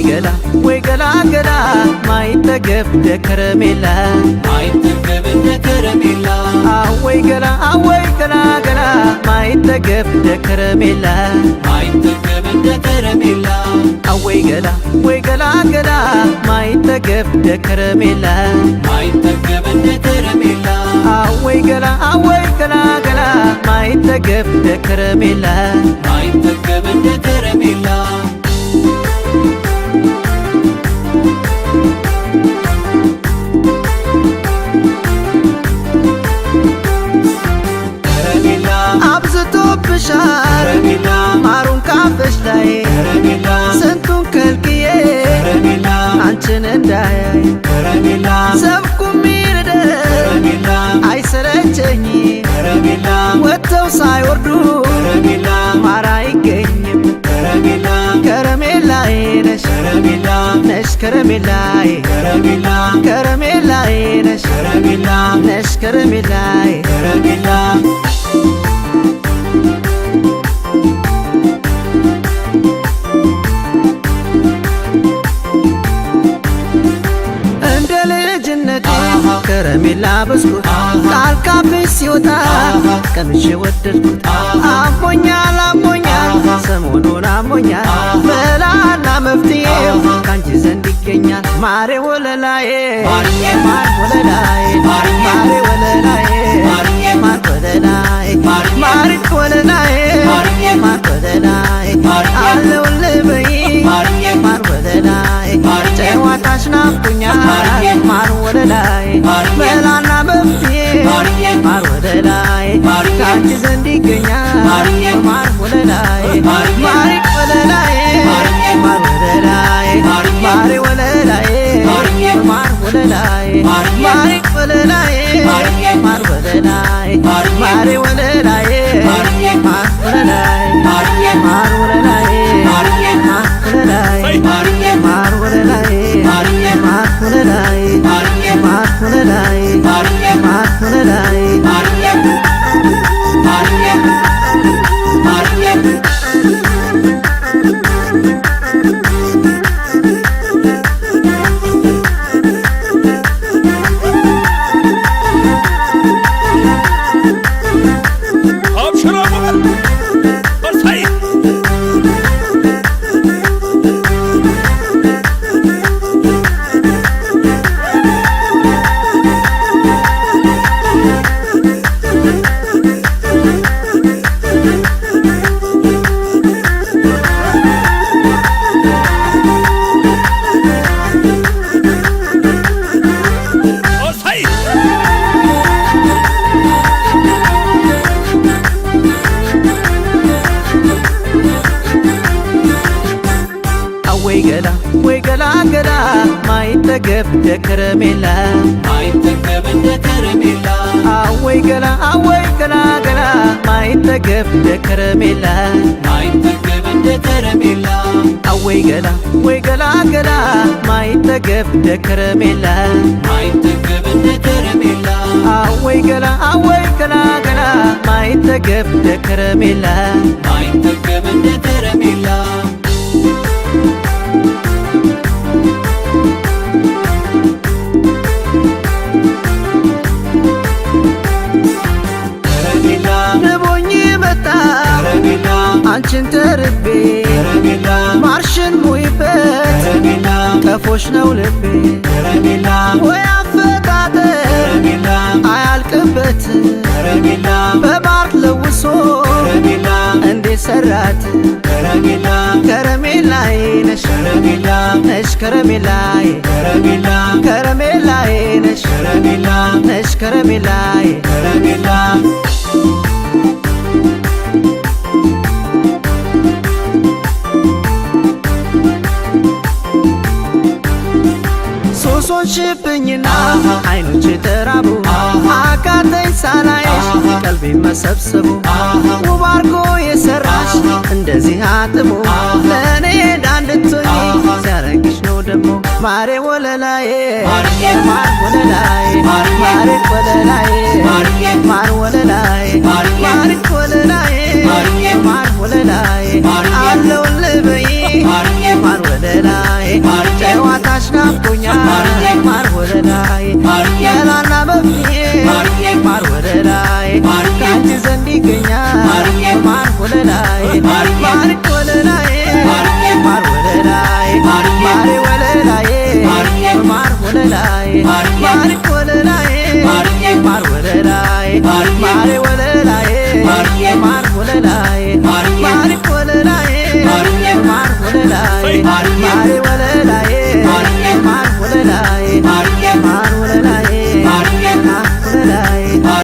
ወይ ገላ ገላ ማይጠገብ ደከረሜላ ማይጠገብ ደከረሜላ አወይ ገላ ገላ ማይጠገብ ደከረሜላ ማይጠገብ ደከረሜላ አወይ ገላ ገላ ማይጠገብ ደከረሜላ ማይጠገብ ደከረሜላ አወይ ገላ ገላ ማይጠገብ ደከረሜላ ማይጠገብ ደከረሜላ አብዝቶብሻል ማሩን ካፈሽ ላይ ስንቱን ከልክዬ አንቺን እንዳያይ ሰብኩም ይርደር አይሰለቸኝ ወጥተው ሳይወርዱ ማር አይገኝም ከረሜላዬ ነሽ ከረሜላዬ ከረሜላዬ ነሽ ከረሜላዬ ከረሜላ ብስኩት ቃል ካፍሽ ሲወጣ ቀምሼ ወደድኩት አሞኛል ሰሞኑን አሞኛል መላና መፍትሄው ካንቺ ዘንድ ይገኛል ማሬ ወለላዬ ማር ወለላዬ ማሬ ወለላዬ ማር ወለላዬ ማር ወለላዬ ማር ወለላዬ አለውልህ በይ ማር ወለላዬ ጨዋታሽ ናፍቆኛል ማር ወለላዬ መላና መፍትሄ ማር ወለላዬ ካንቺ ዘንድ ይገኛል ማር ወለላዬ ማር ወለላዬ ማር ወለላዬ ማር ወለላዬ ማር ወለላዬ ማር ወለላዬ ማር ወለላዬ ማር ወለላዬ ማር ወለላዬ ማር ወለላዬ ማር ወለላዬ ማር ወለላዬ ማር ወለላዬ ማር ወለላዬ ወይ ገላ ገላ ማይጠገብ ደከረሜላ ማይጠገብ ደከረሜላ አወይ ገላ ገላ ማይጠገብ ደከረሜላ ማይጠገብ ደከረሜላ አወይ ገላ ገላ ማይጠገብ ደከረሜላ ማይጠገብ ደከረሜላ አወይ ገላ ገላ ማይጠገብ ደከረሜላ ማይጠገብ ደከረሜላ ንቦኝ መጣ አንቺን ተርቤ ማርሽን ሙይበት ቀፎሽ ነው ልቤ ወይ አፈጣጠር አያልቅበት በማር ለውሶ እንዴት ሰራት ከረሜላዬ ነሽ ከረሜላዬ ከረሜላዬ ነሽ ከረሜላዬ ሶሶንሽብኝና አይኖች ተራቡ አቃተኝ ሳላይሽ ቀልቤ መሰብሰቡ ውብ አርጎ የሰራሽ እንደዚህ አጥቦ ለእኔ ዳንድቶኝ ሲያረግሽ ነው ደሞ ማሬ ወለላዬ ማር ወለላዬ ማሬ ወለላዬ ማር ወለላዬ ማር ወለላዬ ማር ወለላዬ አለውልህ በይ ማር ወለላዬ ናፍቆኛል ማር ወለላይ ገላና መፍትሄ ማር ወለላይ ካንቺ ዘንድ ይገኛል ማር ወለላይ ማር ወለላይ ማር ወለላይ ማር ወለላይ ማር ወለላይ ማር ወለላይ ማር ወለላይ ማር ወለላይ